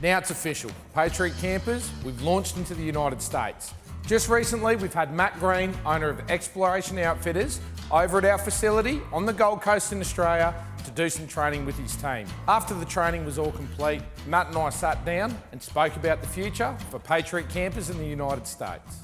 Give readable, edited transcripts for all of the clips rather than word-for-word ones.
Now it's official. Patriot Campers, we've launched into the United States. Just recently, we've had Matt Green, owner of Exploration Outfitters, over at our facility on the Gold Coast in Australia to do some training with his team. After the training was all complete, Matt and I sat down and spoke about the future for Patriot Campers in the United States.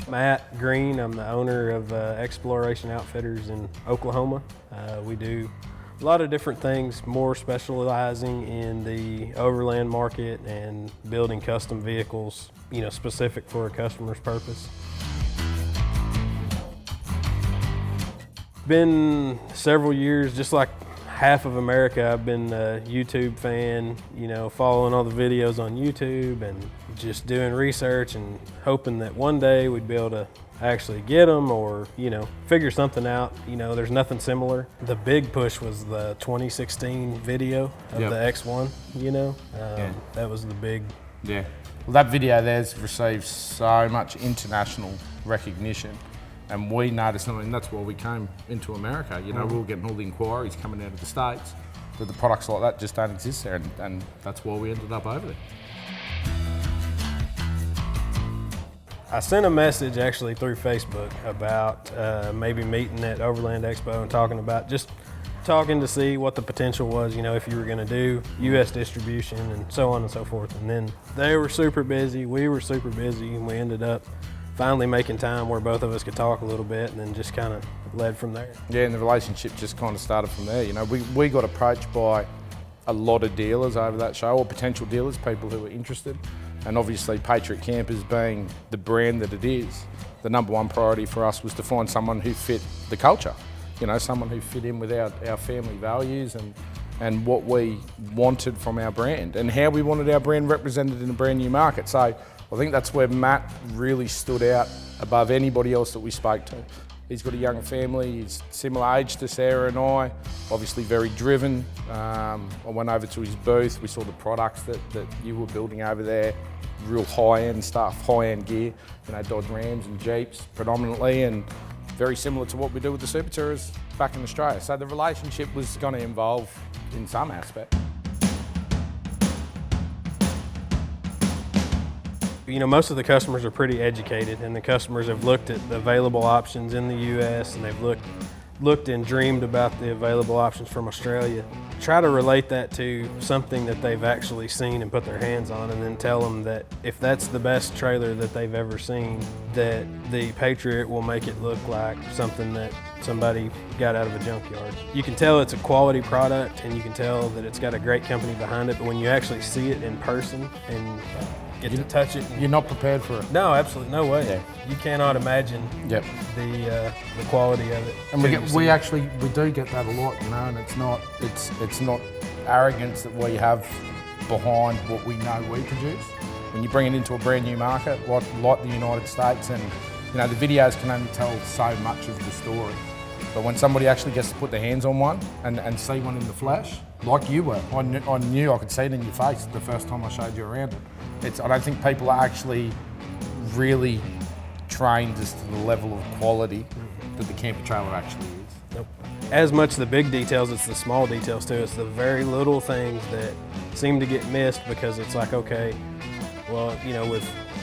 Matt Green, I'm the owner of Exploration Outfitters in Oklahoma. We do a lot of different things, more specializing in the overland market and building custom vehicles, specific for a customer's purpose. Been several years, just like half of America, I've been a YouTube fan, following all the videos on YouTube and just doing research and hoping that one day we'd be able to actually get them or, figure something out. There's nothing similar. The big push was the 2016 video of the X1, that was the big. Yeah, well, that video there's received so much international recognition. And we noticed, that's why we came into America. We were getting all the inquiries coming out of the States that the products like that just don't exist there, and that's why we ended up over there. I sent a message actually through Facebook about maybe meeting at Overland Expo and talking to see what the potential was, if you were going to do U.S. distribution and so on and so forth. And then they were super busy, we were super busy, and we ended up finally making time where both of us could talk a little bit, and then just kind of led from there. Yeah, and the relationship just kind of started from there. We got approached by a lot of dealers over that show, or potential dealers, people who were interested. And obviously Patriot Campers being the brand that it is, the number one priority for us was to find someone who fit the culture. Someone who fit in with our family values and what we wanted from our brand and how we wanted our brand represented in a brand new market. So I think that's where Matt really stood out above anybody else that we spoke to. He's got a young family, he's similar age to Sarah and I, obviously very driven. I went over to his booth, we saw the products that you were building over there, real high-end stuff, high-end gear, Dodge Rams and Jeeps predominantly, and very similar to what we do with the Super Tourers back in Australia. So the relationship was going to evolve in some aspect. Most of the customers are pretty educated, and the customers have looked at the available options in the U.S. and they've looked and dreamed about the available options from Australia. Try to relate that to something that they've actually seen and put their hands on, and then tell them that if that's the best trailer that they've ever seen, that the Patriot will make it look like something that somebody got out of a junkyard. You can tell it's a quality product, and you can tell that it's got a great company behind it, but when you actually see it in person and get to touch it. You're not prepared for it. No, absolutely, no way. Yeah. You cannot imagine the quality of it. And we do get that a lot, and it's not arrogance that we have behind what we know we produce. When you bring it into a brand new market like the United States, and the videos can only tell so much of the story. But when somebody actually gets to put their hands on one and see one in the flesh, like you were, I knew I could see it in your face the first time I showed you around it. I don't think people are actually really trained as to the level of quality that the camper trailer actually is. Nope. As much the big details, it's the small details too. It's the very little things that seem to get missed because it's like, okay, well,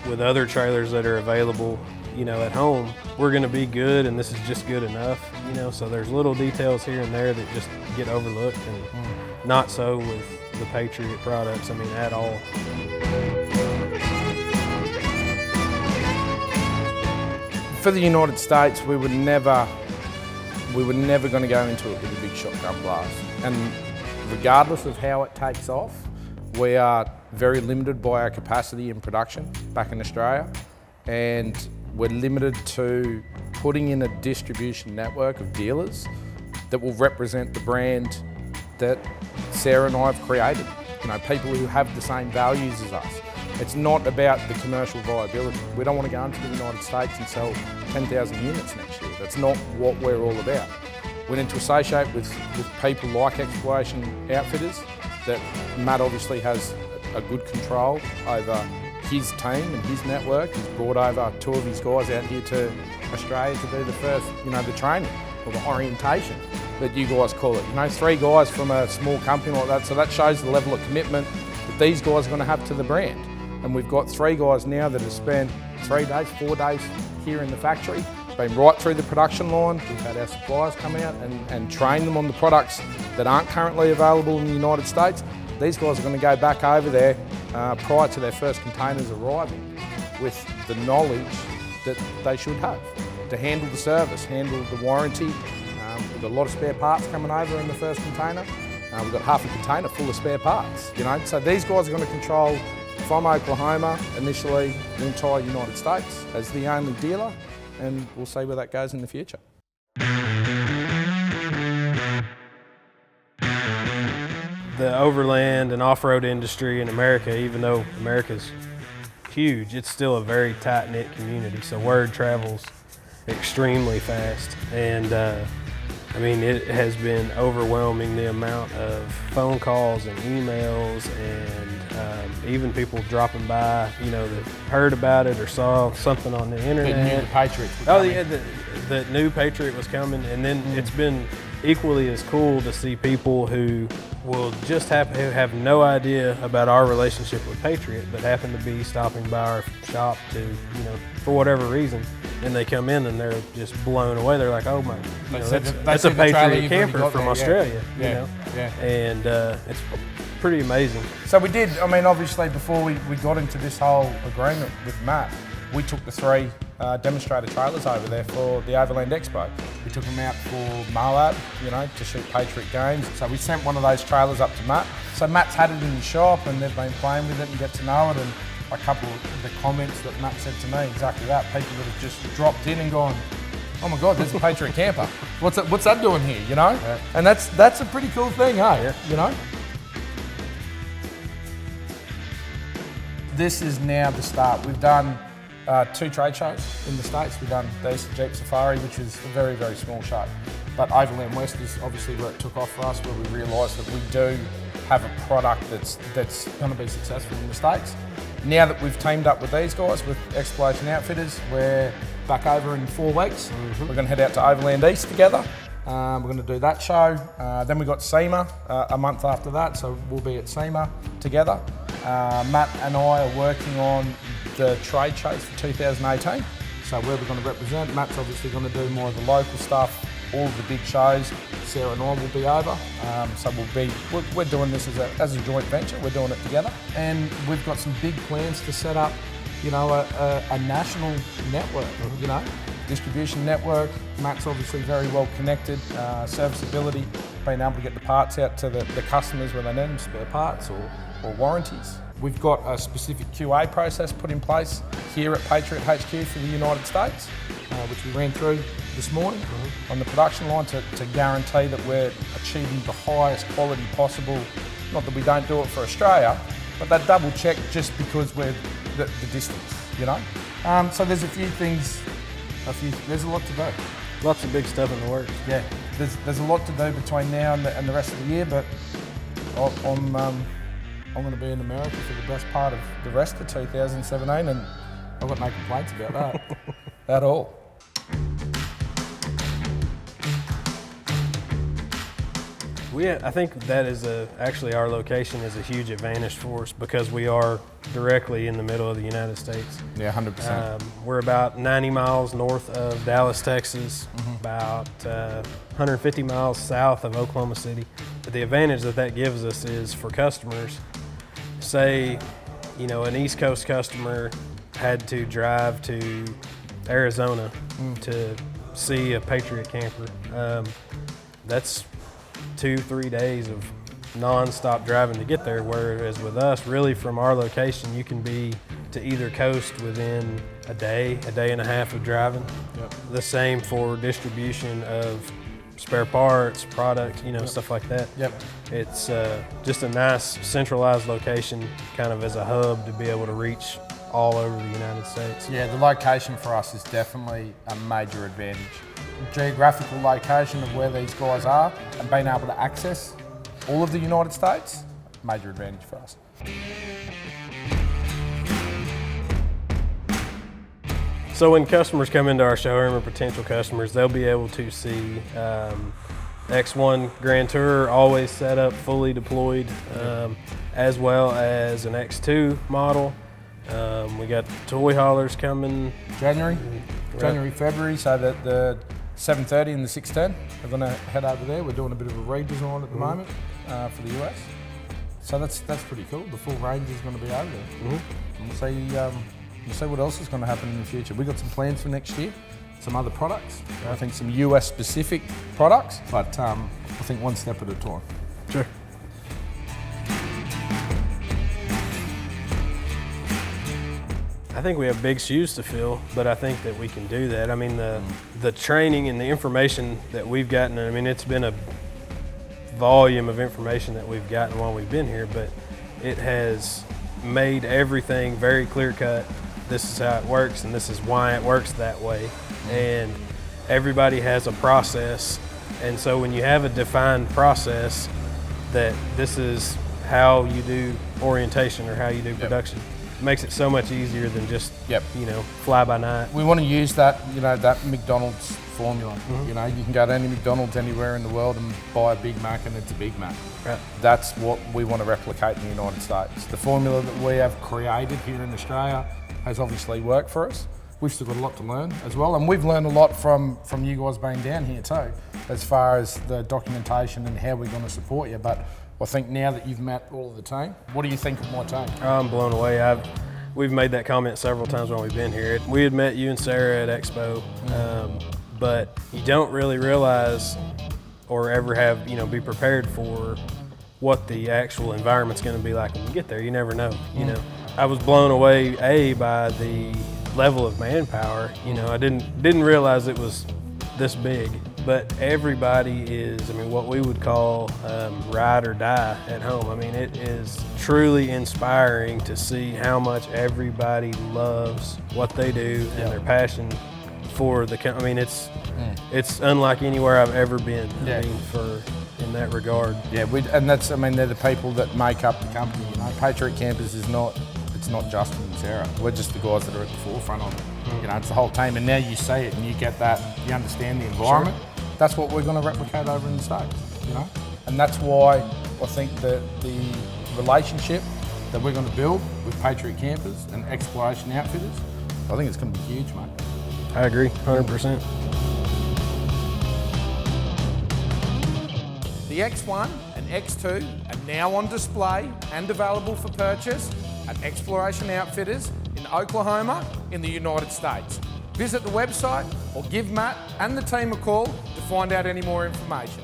with other trailers that are available, at home, we're gonna be good and this is just good enough, so there's little details here and there that just get overlooked, and not so with the Patriot products, at all. For the United States, we were never going to go into it with a big shotgun blast. And regardless of how it takes off, we are very limited by our capacity in production back in Australia. And we're limited to putting in a distribution network of dealers that will represent the brand that Sarah and I have created. People who have the same values as us. It's not about the commercial viability. We don't want to go into the United States and sell 10,000 units next year. That's not what we're all about. We need to associate with people like Exploration Outfitters, that Matt obviously has a good control over his team and his network. He's brought over 2 of his guys out here to Australia to do the first, the training. or the orientation that you guys call it. You know, 3 guys from a small company like that, so that shows the level of commitment that these guys are going to have to the brand. And we've got 3 guys now that have spent 3 days, 4 days here in the factory, been right through the production line. We've had our suppliers come out and train them on the products that aren't currently available in the United States. These guys are going to go back over there prior to their first containers arriving with the knowledge that they should have to handle the service, handle the warranty. We've got a lot of spare parts coming over in the first container. We've got half a container full of spare parts, you know. So these guys are going to control from Oklahoma, initially the entire United States as the only dealer, and we'll see where that goes in the future. The overland and off-road industry in America, even though America's huge, it's still a very tight-knit community, so word travels extremely fast. And I mean, it has been overwhelming, the amount of phone calls and emails and even people dropping by, you know, that heard about it or saw something on the internet. That knew the Patriots were Oh coming. yeah, the new Patriot was coming, and then it's been equally as cool to see people who will just have no idea about our relationship with Patriot, but happen to be stopping by our shop to, you know, for whatever reason, and they come in and they're just blown away. They're like, oh my, you know, that's a Patriot camper from Australia, you know, and it's pretty amazing. So we did, I mean, obviously before we got into this whole agreement with Matt, we took the 3 demonstrator trailers over there for the Overland Expo. We took them out for Moab, you know, to shoot Patriot games. So we sent one of those trailers up to Matt. So Matt's had it in the shop and they've been playing with it and get to know it. And a couple of the comments that Matt said to me, exactly that. People that have just dropped in and gone, oh my God, there's a Patriot camper. What's that doing here, you know? Yeah. And that's a pretty cool thing, hey, yeah. You know? This is now the start. We've done 2 trade shows in the States. We've done the East Jeep Safari, which is a very, very small show. But Overland West is obviously where it took off for us, where we realised that we do have a product that's going to be successful in the States. Now that we've teamed up with these guys, with Exploration Outfitters, we're back over in 4 weeks. We're going to head out to Overland East together. We're going to do that show. Then we got SEMA a month after that, so we'll be at SEMA together. Matt and I are working on the trade shows for 2018. So where we're going to represent, Matt's obviously going to do more of the local stuff, all of the big shows. Sarah and I will be over. So we're doing this as a joint venture. We're doing it together. And we've got some big plans to set up, you know, a national network, you know, distribution network. Matt's obviously very well connected, serviceability, being able to get the parts out to the customers when they need them, spare parts or warranties. We've got a specific QA process put in place here at Patriot HQ for the United States, which we ran through this morning on the production line to guarantee that we're achieving the highest quality possible. Not that we don't do it for Australia, but that double check just because we're the distance, you know? So there's a few things, there's a lot to do. Lots of big stuff in the works. Yeah, there's a lot to do between now and the rest of the year, but I'm going to be in America for the best part of the rest of 2017, and I've got no complaints about that at all. I think that is actually our location is a huge advantage for us because we are directly in the middle of the United States. Yeah, 100%. We're about 90 miles north of Dallas, Texas, about 150 miles south of Oklahoma City. But the advantage that gives us is for customers, say, you know, an East Coast customer had to drive to Arizona to see a Patriot camper. That's 2-3 days of non-stop driving to get there, whereas with us, really from our location, you can be to either coast within a day and a half of driving. Yep. The same for distribution of spare parts, product, you know, stuff like that. Yep. It's just a nice centralized location, kind of as a hub to be able to reach all over the United States. Yeah, the location for us is definitely a major advantage. Geographical location of where these guys are and being able to access all of the United States, major advantage for us. So when customers come into our showroom, or potential customers, they'll be able to see X1 Grand Tourer always set up, fully deployed, as well as an X2 model. We got toy haulers coming. January, February, so that the 730 and the 610 are going to head over there. We're doing a bit of a redesign at the moment for the US. So that's pretty cool. The full range is going to be over there. We'll see what else is going to happen in the future. We've got some plans for next year, some other products. I think some US specific products, but I think one step at a time. Sure. I think we have big shoes to fill, but I think that we can do that. I mean, the training and the information that we've gotten, I mean, it's been a volume of information that we've gotten while we've been here, but it has made everything very clear cut. This is how it works, and this is why it works that way. And everybody has a process, and so when you have a defined process that this is how you do orientation or how you do production, it makes it so much easier than just fly by night. We want to use that that McDonald's formula. You can go to any McDonald's anywhere in the world and buy a Big Mac, and it's a Big Mac. Right. That's what we want to replicate in the United States. The formula that we have created here in Australia has obviously worked for us. We've still got a lot to learn as well, and we've learned a lot from you guys being down here too, as far as the documentation and how we're going to support you. But I think now that you've met all of the team, what do you think of my team? I'm blown away. We've made that comment several times while we've been here. We had met you and Sarah at Expo, but you don't really realize or ever have, be prepared for what the actual environment's going to be like when you get there. You never know, I was blown away, by the level of manpower. I didn't realize it was this big, but everybody is, what we would call ride or die at home. It is truly inspiring to see how much everybody loves what they do and their passion for the company. It's unlike anywhere I've ever been. In that regard. Yeah, and that's, they're the people that make up the company. Patriot Campers is not. It's not Justin and Sarah. We're just the guys that are at the forefront of it. It's the whole team, and now you see it and you get that, you understand the environment. Sure. That's what we're going to replicate over in the States, And that's why I think that the relationship that we're going to build with Patriot Campers and Exploration Outfitters, I think it's going to be huge, mate. I agree, 100%. The X1 and X2 are now on display and available for purchase at Exploration Outfitters in Oklahoma in the United States. Visit the website or give Matt and the team a call to find out any more information.